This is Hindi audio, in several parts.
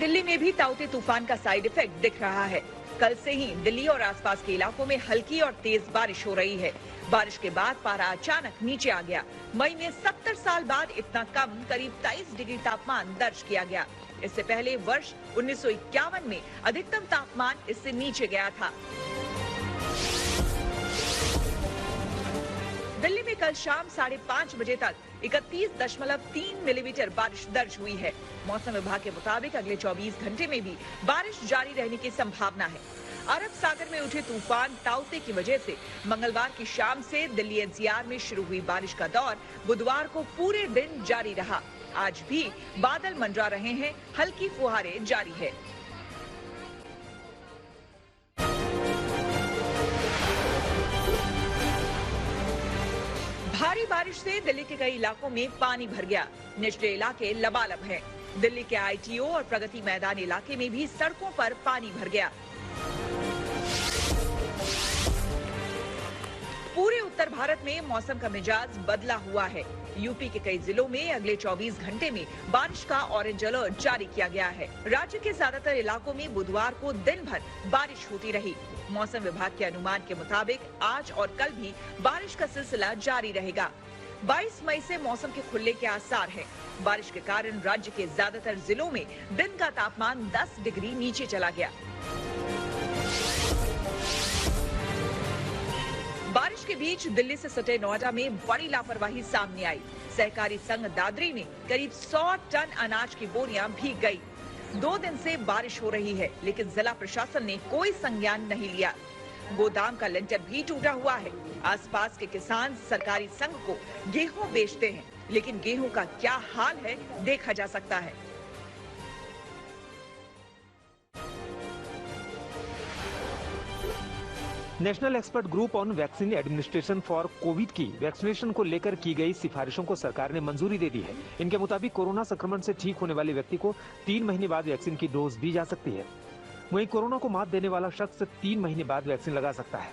दिल्ली में भी ताउते तूफान का साइड इफेक्ट दिख रहा है। कल से ही दिल्ली और आसपास के इलाकों में हल्की और तेज बारिश हो रही है। बारिश के बाद पारा अचानक नीचे आ गया। मई में 70 साल बाद इतना कम करीब 23 डिग्री तापमान दर्ज किया गया। इससे पहले वर्ष 1951 में अधिकतम तापमान इससे नीचे गया था। दिल्ली में कल शाम 5:30 बजे तक 31.3 मिलीमीटर बारिश दर्ज हुई है। मौसम विभाग के मुताबिक अगले 24 घंटे में भी बारिश जारी रहने की संभावना है। अरब सागर में उठे तूफान ताउते की वजह से मंगलवार की शाम से दिल्ली एनसीआर में शुरू हुई बारिश का दौर बुधवार को पूरे दिन जारी रहा। आज भी बादल मंडरा रहे हैं, हल्की फुहारें जारी है। भारी बारिश से दिल्ली के कई इलाकों में पानी भर गया। निचले इलाके लबालब हैं। दिल्ली के आईटीओ और प्रगति मैदान इलाके में भी सड़कों पर पानी भर गया। पूरे उत्तर भारत में मौसम का मिजाज बदला हुआ है। यूपी के कई जिलों में अगले 24 घंटे में बारिश का ऑरेंज अलर्ट जारी किया गया है। राज्य के ज्यादातर इलाकों में बुधवार को दिन भर बारिश होती रही। मौसम विभाग के अनुमान के मुताबिक आज और कल भी बारिश का सिलसिला जारी रहेगा। 22 मई से मौसम के खुलने के आसार हैं। बारिश के कारण राज्य के ज्यादातर जिलों में दिन का तापमान 10 डिग्री नीचे चला गया। बारिश के बीच दिल्ली से सटे नोएडा में बड़ी लापरवाही सामने आई। सहकारी संघ दादरी में करीब 100 टन अनाज की बोरियां भीग गई। 2 दिन से बारिश हो रही है, लेकिन जिला प्रशासन ने कोई संज्ञान नहीं लिया। गोदाम का लिंटर भी टूटा हुआ है। आसपास के किसान सरकारी संघ को गेहूं बेचते हैं, लेकिन गेहूं का क्या हाल है देखा जा सकता है। National expert group on vaccine administration for Covid की वैक्सीनेशन को लेकर की गई सिफारिशों को सरकार ने मंजूरी दे दी है। इनके मुताबिक कोरोना संक्रमण से ठीक होने वाले व्यक्ति को 3 महीने बाद वैक्सीन की डोज दी जा सकती है। वहीं कोरोना को मात देने वाला शख्स 3 महीने बाद वैक्सीन लगा सकता है।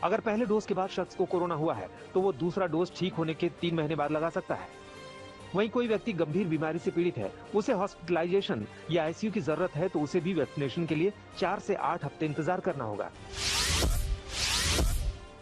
अगर पहले डोज के बाद शख्स को कोरोना हुआ है तो वो दूसरा डोज ठीक होने के 3 महीने बाद लगा सकता है। वहीं कोई व्यक्ति गंभीर बीमारी से पीड़ित है, उसे हॉस्पिटलाइजेशन या आईसीयू की जरूरत है तो उसे भी वैक्सीनेशन के लिए 4 से 8 हफ्ते इंतजार करना होगा।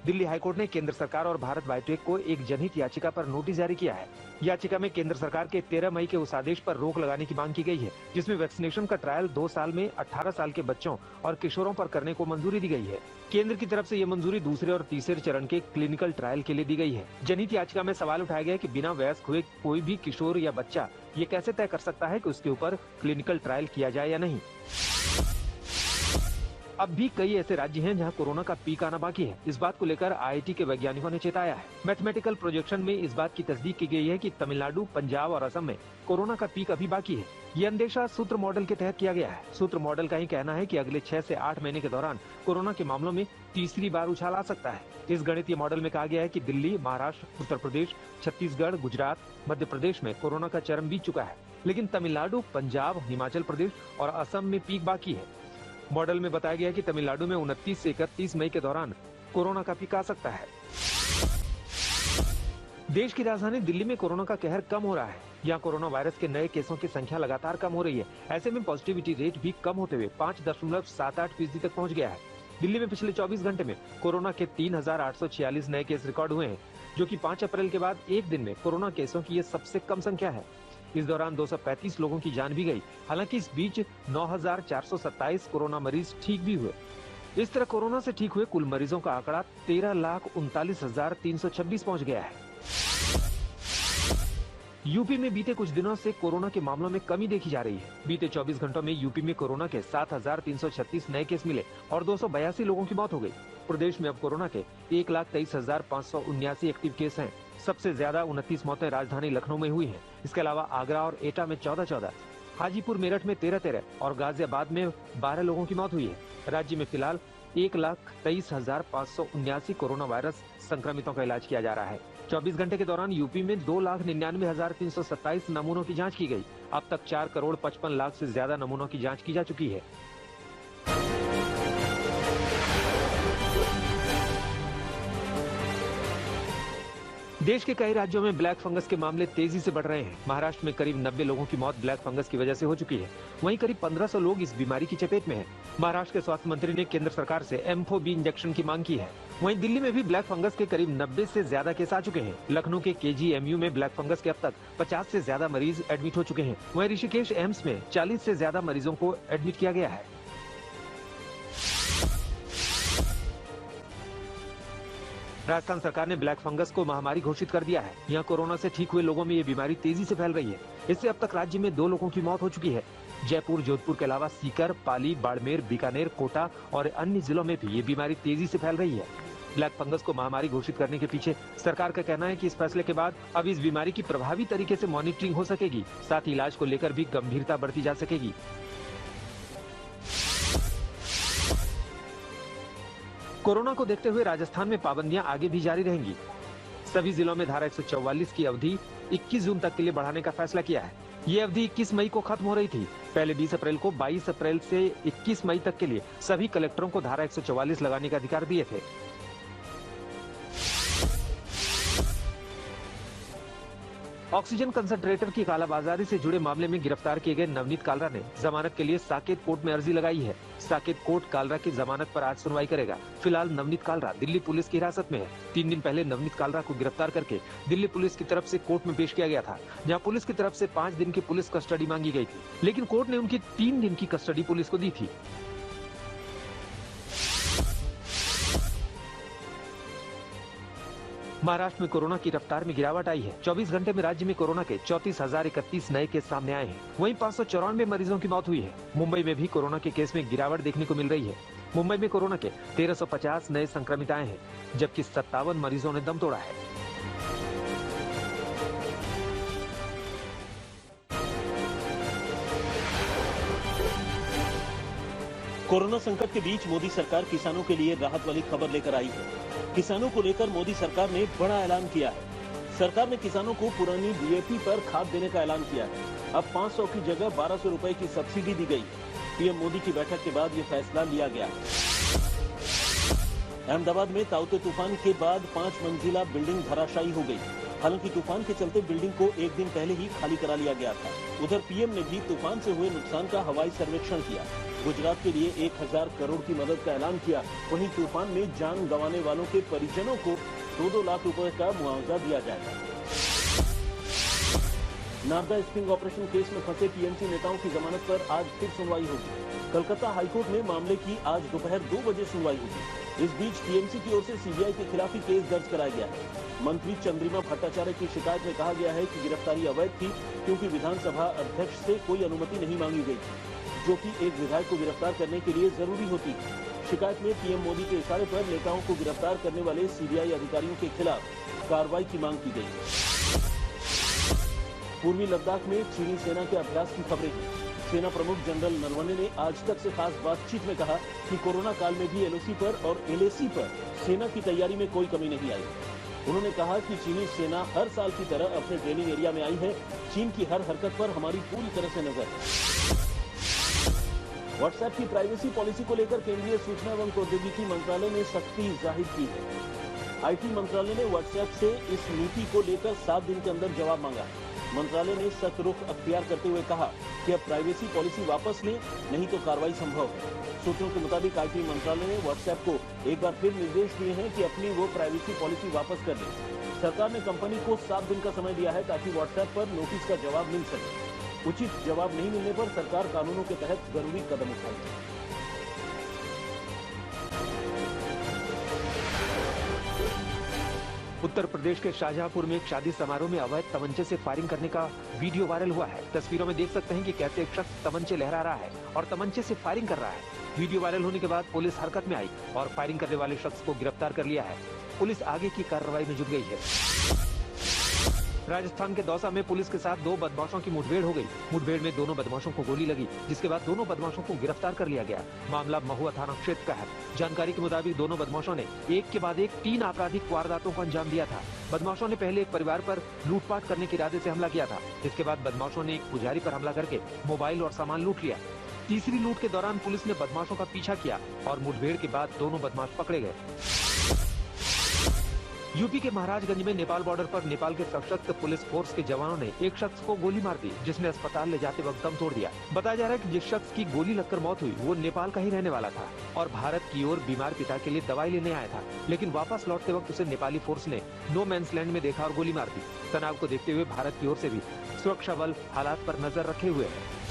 दिल्ली हाईकोर्ट ने केंद्र सरकार और भारत बायोटेक को एक जनहित याचिका पर नोटिस जारी किया है। याचिका में केंद्र सरकार के 13 मई के उस आदेश पर रोक लगाने की मांग की गई है, जिसमें वैक्सीनेशन का ट्रायल 2 साल में 18 साल के बच्चों और किशोरों पर करने को मंजूरी दी गई है। केंद्र की तरफ से ये मंजूरी दूसरे और तीसरे चरण के क्लिनिकल ट्रायल के लिए दी गई है। जनहित याचिका में सवाल उठाया गया कि बिना वयस्क हुए कोई भी किशोर या बच्चा ये कैसे तय कर सकता है कि उसके ऊपर क्लिनिकल ट्रायल किया जाए या नहीं। अब भी कई ऐसे राज्य हैं जहां कोरोना का पीक आना बाकी है। इस बात को लेकर आईआईटी के वैज्ञानिकों ने चेताया है। मैथमेटिकल प्रोजेक्शन में इस बात की तस्दीक की गई है कि तमिलनाडु, पंजाब और असम में कोरोना का पीक अभी बाकी है। ये अंदेशा सूत्र मॉडल के तहत किया गया है। सूत्र मॉडल का ही कहना है कि अगले 6 से 8 महीने के दौरान कोरोना के मामलों में तीसरी बार उछाल आ सकता है। इस गणितीय मॉडल में कहा गया है कि दिल्ली, महाराष्ट्र, उत्तर प्रदेश, छत्तीसगढ़, गुजरात, मध्य प्रदेश में कोरोना का चरम बीत चुका है, लेकिन तमिलनाडु, पंजाब, हिमाचल प्रदेश और असम में पीक बाकी है। मॉडल में बताया गया है कि तमिलनाडु में 29 से 31 मई के दौरान कोरोना का पीक आ सकता है। देश की राजधानी दिल्ली में कोरोना का कहर कम हो रहा है। यहाँ कोरोना वायरस के नए केसों की संख्या लगातार कम हो रही है। ऐसे में पॉजिटिविटी रेट भी कम होते हुए 5.78% तक पहुँच गया है। दिल्ली में पिछले 24 घंटे में कोरोना के 3,846 नए केस रिकॉर्ड हुए हैं, जो कि 5 अप्रैल के बाद एक दिन में कोरोना केसों की ये सबसे कम संख्या है। इस दौरान 235 लोगों की जान भी गई। हालांकि इस बीच 9,427 कोरोना मरीज ठीक भी हुए। इस तरह कोरोना से ठीक हुए कुल मरीजों का आंकड़ा 13,39,326 पहुंच गया है। यूपी में बीते कुछ दिनों से कोरोना के मामलों में कमी देखी जा रही है। बीते 24 घंटों में यूपी में कोरोना के 7,336 नए केस मिले और 282 लोगों की मौत हो गई। प्रदेश में अब कोरोना के 1,23,579 एक्टिव केस हैं। सबसे ज्यादा 29 मौतें राजधानी लखनऊ में हुई हैं। इसके अलावा आगरा और एटा में 14-14, हाजीपुर, मेरठ में 13-13 और गाजियाबाद में 12 लोगों की मौत हुई है। राज्य में फिलहाल 1,23,579 कोरोना वायरस संक्रमितों का इलाज किया जा रहा है। 24 घंटे के दौरान यूपी में 2,99,327 नमूनों की जांच की गई। अब तक 4,55,00,000 से ज्यादा नमूनों की जांच की जा चुकी है। देश के कई राज्यों में ब्लैक फंगस के मामले तेजी से बढ़ रहे हैं। महाराष्ट्र में करीब 90 लोगों की मौत ब्लैक फंगस की वजह से हो चुकी है। वहीं करीब 1500 लोग इस बीमारी की चपेट में हैं। महाराष्ट्र के स्वास्थ्य मंत्री ने केंद्र सरकार से M4B इंजेक्शन की मांग की है। वहीं दिल्ली में भी ब्लैक फंगस के करीब 90 से ज्यादा केस आ चुके हैं। लखनऊ के KGMU में ब्लैक फंगस के अब तक 50 से ज्यादा मरीज एडमिट हो चुके हैं। वहीं ऋषिकेश एम्स में 40 से ज्यादा मरीजों को एडमिट किया गया है। राजस्थान सरकार ने ब्लैक फंगस को महामारी घोषित कर दिया है। यहाँ कोरोना से ठीक हुए लोगों में ये बीमारी तेजी से फैल रही है। इससे अब तक राज्य में 2 लोगों की मौत हो चुकी है। जयपुर, जोधपुर के अलावा सीकर, पाली, बाड़मेर, बीकानेर, कोटा और अन्य जिलों में भी ये बीमारी तेजी से फैल रही है। ब्लैक फंगस को महामारी घोषित करने के पीछे सरकार का कहना है कि इस फैसले के बाद अब इस बीमारी की प्रभावी तरीके से मॉनिटरिंग हो सकेगी, साथ ही इलाज को लेकर भी गंभीरता बढ़ती जा सकेगी। कोरोना को देखते हुए राजस्थान में पाबंदियां आगे भी जारी रहेंगी। सभी जिलों में धारा 144 की अवधि 21 जून तक के लिए बढ़ाने का फैसला किया है। ये अवधि 21 मई को खत्म हो रही थी। पहले 20 अप्रैल को 22 अप्रैल से 21 मई तक के लिए सभी कलेक्टरों को धारा 144 लगाने का अधिकार दिए थे। ऑक्सीजन कंसंट्रेटर की कालाबाजारी से जुड़े मामले में गिरफ्तार किए गए नवनीत कालरा ने जमानत के लिए साकेत कोर्ट में अर्जी लगाई है। साकेत कोर्ट कालरा की जमानत पर आज सुनवाई करेगा। फिलहाल नवनीत कालरा दिल्ली पुलिस की हिरासत में है। 3 दिन पहले नवनीत कालरा को गिरफ्तार करके दिल्ली पुलिस की तरफ से कोर्ट में पेश किया गया था, जहाँ पुलिस की तरफ से 5 दिन की पुलिस कस्टडी मांगी गई थी, लेकिन कोर्ट ने उनकी 3 दिन की कस्टडी पुलिस को दी थी। महाराष्ट्र में कोरोना की रफ्तार में गिरावट आई है। 24 घंटे में राज्य में कोरोना के 34,031 नए केस सामने आए हैं। वहीं 594 मरीजों की मौत हुई है। मुंबई में भी कोरोना के केस में गिरावट देखने को मिल रही है। मुंबई में कोरोना के 1350 नए संक्रमित आए हैं, जबकि 57 मरीजों ने दम तोड़ा है। कोरोना संकट के बीच मोदी सरकार किसानों के लिए राहत वाली खबर लेकर आई है। किसानों को लेकर मोदी सरकार ने बड़ा ऐलान किया है। सरकार ने किसानों को पुरानी DAP पर खाद देने का ऐलान किया है। अब 500 की जगह 1200 रुपए की सब्सिडी दी गई है। पीएम मोदी की बैठक के बाद ये फैसला लिया गया है। अहमदाबाद में ताउते तूफान के बाद 5 मंजिला बिल्डिंग धराशायी हो गई। हालांकि तूफान के चलते बिल्डिंग को एक दिन पहले ही खाली करा लिया गया था। उधर पीएम ने भी तूफान से हुए नुकसान का हवाई सर्वेक्षण किया। गुजरात के लिए 1000 करोड़ की मदद का ऐलान किया। वहीं तूफान में जान गंवाने वालों के परिजनों को 2-2 लाख रुपए का मुआवजा दिया जाएगा। नारदा स्टिंग ऑपरेशन केस में फंसे टीएमसी नेताओं की जमानत पर आज फिर सुनवाई होगी। कलकत्ता हाईकोर्ट में मामले की आज दोपहर 2 बजे सुनवाई होगी। इस बीच टीएमसी की ओर से सीबीआई के खिलाफ ही केस दर्ज कराया गया है। मंत्री चंद्रिमा भट्टाचार्य की शिकायत में कहा गया है कि गिरफ्तारी अवैध थी, क्योंकि विधानसभा अध्यक्ष से कोई अनुमति नहीं मांगी गई थी, जो कि एक विधायक को गिरफ्तार करने के लिए जरूरी होती है। शिकायत में पीएम मोदी के इशारे पर नेताओं को गिरफ्तार करने वाले सीबीआई अधिकारियों के खिलाफ कार्रवाई की मांग की गई। पूर्वी लद्दाख में चीनी सेना के अभ्यास की खबरें हैं। सेना प्रमुख जनरल नरवणे ने आज तक से खास बातचीत में कहा कि कोरोना काल में भी LOC पर और LAC पर सेना की तैयारी में कोई कमी नहीं आई। उन्होंने कहा कि चीनी सेना हर साल की तरह अपने ट्रेनिंग एरिया में आई है। चीन की हर हरकत पर हमारी पूरी तरह से नजर है। व्हाट्सएप की प्राइवेसी पॉलिसी को लेकर केंद्रीय सूचना एवं प्रौद्योगिकी मंत्रालय ने सख्ती जाहिर की है। IT मंत्रालय ने व्हाट्सएप से इस नीति को लेकर 7 दिन के अंदर जवाब मांगा है। मंत्रालय ने सख्त रुख अख्तियार करते हुए कहा कि अब प्राइवेसी पॉलिसी वापस लें, नहीं तो कार्रवाई संभव है। सूत्रों के मुताबिक IT मंत्रालय ने व्हाट्सएप को एक बार फिर निर्देश दिए हैं कि अपनी वो प्राइवेसी पॉलिसी वापस कर ले। सरकार ने कंपनी को 7 दिन का समय दिया है ताकि व्हाट्सएप पर नोटिस का जवाब मिल सके। उचित जवाब नहीं मिलने पर सरकार कानूनों के तहत जरूरी कदम उठाएगी। उत्तर प्रदेश के शाहजहांपुर में एक शादी समारोह में अवैध तमंचे से फायरिंग करने का वीडियो वायरल हुआ है। तस्वीरों में देख सकते हैं कि कैसे एक शख्स तमंचे लहरा रहा है और तमंचे से फायरिंग कर रहा है। वीडियो वायरल होने के बाद पुलिस हरकत में आई और फायरिंग करने वाले शख्स को गिरफ्तार कर लिया है। पुलिस आगे की कार्रवाई में जुट गई है। राजस्थान के दौसा में पुलिस के साथ 2 बदमाशों की मुठभेड़ हो गई। मुठभेड़ में दोनों बदमाशों को गोली लगी, जिसके बाद दोनों बदमाशों को गिरफ्तार कर लिया गया। मामला महुआ थाना क्षेत्र का है। जानकारी के मुताबिक दोनों बदमाशों ने एक के बाद एक 3 आपराधिक वारदातों को अंजाम दिया था। बदमाशों ने पहले एक परिवार पर लूटपाट करने के इरादे से हमला किया था। इसके बाद बदमाशों ने एक पुजारी पर हमला करके मोबाइल और सामान लूट लिया। तीसरी लूट के दौरान पुलिस ने बदमाशों का पीछा किया और मुठभेड़ के बाद दोनों बदमाश पकड़े गए। यूपी के महाराजगंज में नेपाल बॉर्डर पर नेपाल के सशस्त्र पुलिस फोर्स के जवानों ने एक शख्स को गोली मार दी, जिसने अस्पताल ले जाते वक्त दम तोड़ दिया। बताया जा रहा है कि जिस शख्स की गोली लगकर मौत हुई वो नेपाल का ही रहने वाला था और भारत की ओर बीमार पिता के लिए दवाई लेने आया था, लेकिन वापस लौटते वक्त उसे नेपाली फोर्स ने नो मैंस लैंड में देखा और गोली मार दी। तनाव को देखते हुए भारत की ओर से भी सुरक्षा बल हालात पर नजर रखे हुए है।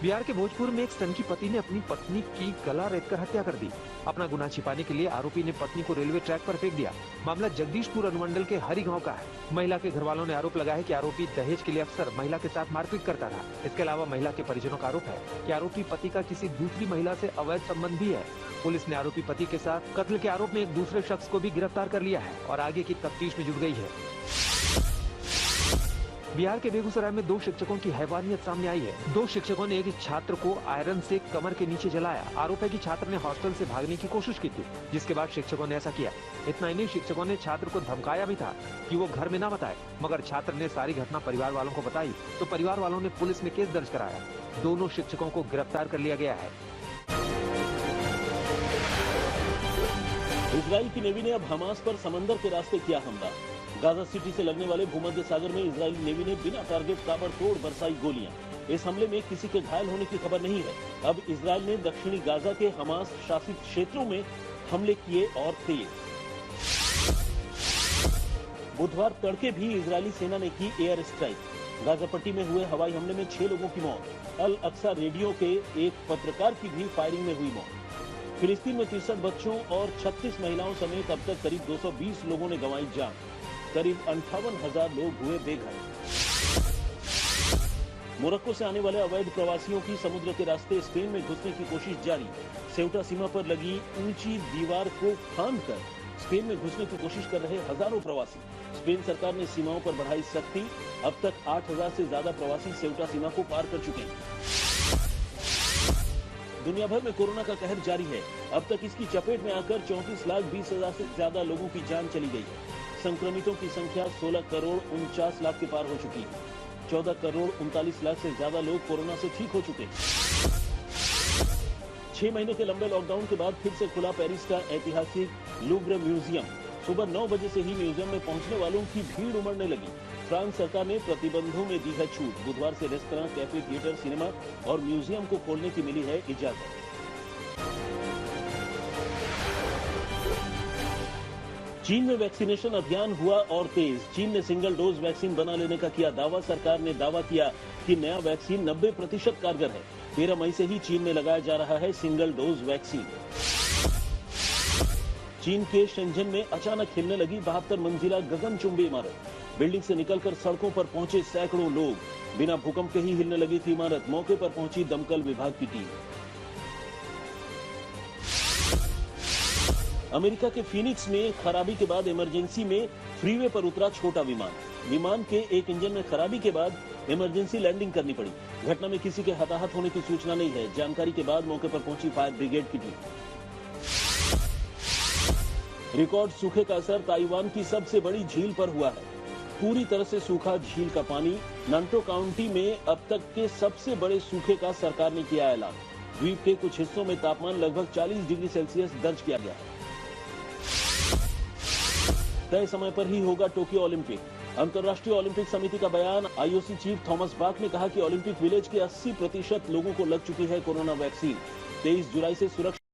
बिहार के भोजपुर में एक सनकी पति ने अपनी पत्नी की गला रेतकर हत्या कर दी। अपना गुनाह छिपाने के लिए आरोपी ने पत्नी को रेलवे ट्रैक पर फेंक दिया। मामला जगदीशपुर अनुमंडल के हरी गांव का है। महिला के घर वालों ने आरोप लगाया है कि आरोपी दहेज के लिए अक्सर महिला के साथ मारपीट करता था। इसके अलावा महिला के परिजनों का आरोप है कि आरोपी पति का किसी दूसरी महिला से अवैध संबंध भी है। पुलिस ने आरोपी पति के साथ कत्ल के आरोप में एक दूसरे शख्स को भी गिरफ्तार कर लिया है और आगे की तफ्तीश में जुट गई है। बिहार के बेगूसराय में 2 शिक्षकों की हैवानियत सामने आई है। 2 शिक्षकों ने एक छात्र को आयरन से कमर के नीचे जलाया। आरोप है कि छात्र ने हॉस्टल से भागने की कोशिश की थी, जिसके बाद शिक्षकों ने ऐसा किया। इतना ही नहीं, शिक्षकों ने छात्र को धमकाया भी था कि वो घर में ना बताए, मगर छात्र ने सारी घटना परिवार वालों को बताई तो परिवार वालों ने पुलिस में केस दर्ज कराया। दोनों शिक्षकों को गिरफ्तार कर लिया गया है। इजराइल की नेवी ने अब हमास पर समंदर के रास्ते किया हमला। गाजा सिटी से लगने वाले भूमध्य सागर में इजरायली नेवी ने बिना टारगेट ताबड़तोड़ बरसाई गोलियां। इस हमले में किसी के घायल होने की खबर नहीं है। अब इजराइल ने दक्षिणी गाजा के हमास शासित क्षेत्रों में हमले किए और तेज। बुधवार तड़के भी इजरायली सेना ने की एयर स्ट्राइक। गाजा पट्टी में हुए हवाई हमले में 6 लोगों की मौत। अल अक्सा रेडियो के एक पत्रकार की भी फायरिंग में हुई मौत। फिलिस्तीन में 63 बच्चों और 36 महिलाओं समेत अब तक करीब 220 लोगों ने गंवाई जान। करीब 58,000 लोग हुए बेघर। मोरक्को से आने वाले अवैध प्रवासियों की समुद्र के रास्ते स्पेन में घुसने की कोशिश जारी। सेउटा सीमा पर लगी ऊंची दीवार को फांदकर स्पेन में घुसने की कोशिश कर रहे हजारों प्रवासी। स्पेन सरकार ने सीमाओं पर बढ़ाई सख्ती। अब तक 8,000 से ज्यादा प्रवासी सेउटा सीमा को पार कर चुके हैं। दुनिया भर में कोरोना का कहर जारी है। अब तक इसकी चपेट में आकर 34,20,000 से ज्यादा लोगों की जान चली गई है। संक्रमितों की संख्या 16 करोड़ 49 लाख के पार हो चुकी है। 14 करोड़ 39 लाख से ज्यादा लोग कोरोना से ठीक हो चुके हैं। 6 महीने के लंबे लॉकडाउन के बाद फिर से खुला पेरिस का ऐतिहासिक लूव्र म्यूजियम। सुबह 9 बजे से ही म्यूजियम में पहुंचने वालों की भीड़ उमड़ने लगी। फ्रांस सरकार ने प्रतिबंधों में दी है छूट। बुधवार से रेस्तरां, कैफे, थिएटर, सिनेमा और म्यूजियम को खोलने की मिली है इजाजत। चीन में वैक्सीनेशन अभियान हुआ और तेज। चीन ने सिंगल डोज वैक्सीन बना लेने का किया दावा। सरकार ने दावा किया कि नया वैक्सीन 90% कारगर है। 13 मई से ही चीन में लगाया जा रहा है सिंगल डोज वैक्सीन। चीन के शेंझेन में अचानक हिलने लगी 72 मंजिला गगनचुंबी इमारत। बिल्डिंग से निकलकर सड़कों पर पहुंचे सैकड़ों लोग। बिना भूकंप के ही हिलने लगी थी इमारत। मौके पर पहुंची दमकल विभाग की टीम। अमेरिका के फिनिक्स में खराबी के बाद इमरजेंसी में फ्रीवे पर उतरा छोटा विमान। विमान के एक इंजन में खराबी के बाद इमरजेंसी लैंडिंग करनी पड़ी। घटना में किसी के हताहत होने की सूचना नहीं है। जानकारी के बाद मौके पर पहुंची फायर ब्रिगेड की टीम। रिकॉर्ड सूखे का असर ताइवान की सबसे बड़ी झील पर हुआ है। पूरी तरह से सूखा झील का पानी। नांटो काउंटी में अब तक के सबसे बड़े सूखे का सरकार ने किया ऐलान। द्वीप के कुछ हिस्सों में तापमान लगभग 40 डिग्री सेल्सियस दर्ज किया गया है। तय समय पर ही होगा टोक्यो ओलंपिक। अंतर्राष्ट्रीय ओलंपिक समिति का बयान। आईओसी चीफ थॉमस बाक ने कहा कि ओलंपिक विलेज के 80% लोगों को लग चुकी है कोरोना वैक्सीन। 23 जुलाई से सुरक्षा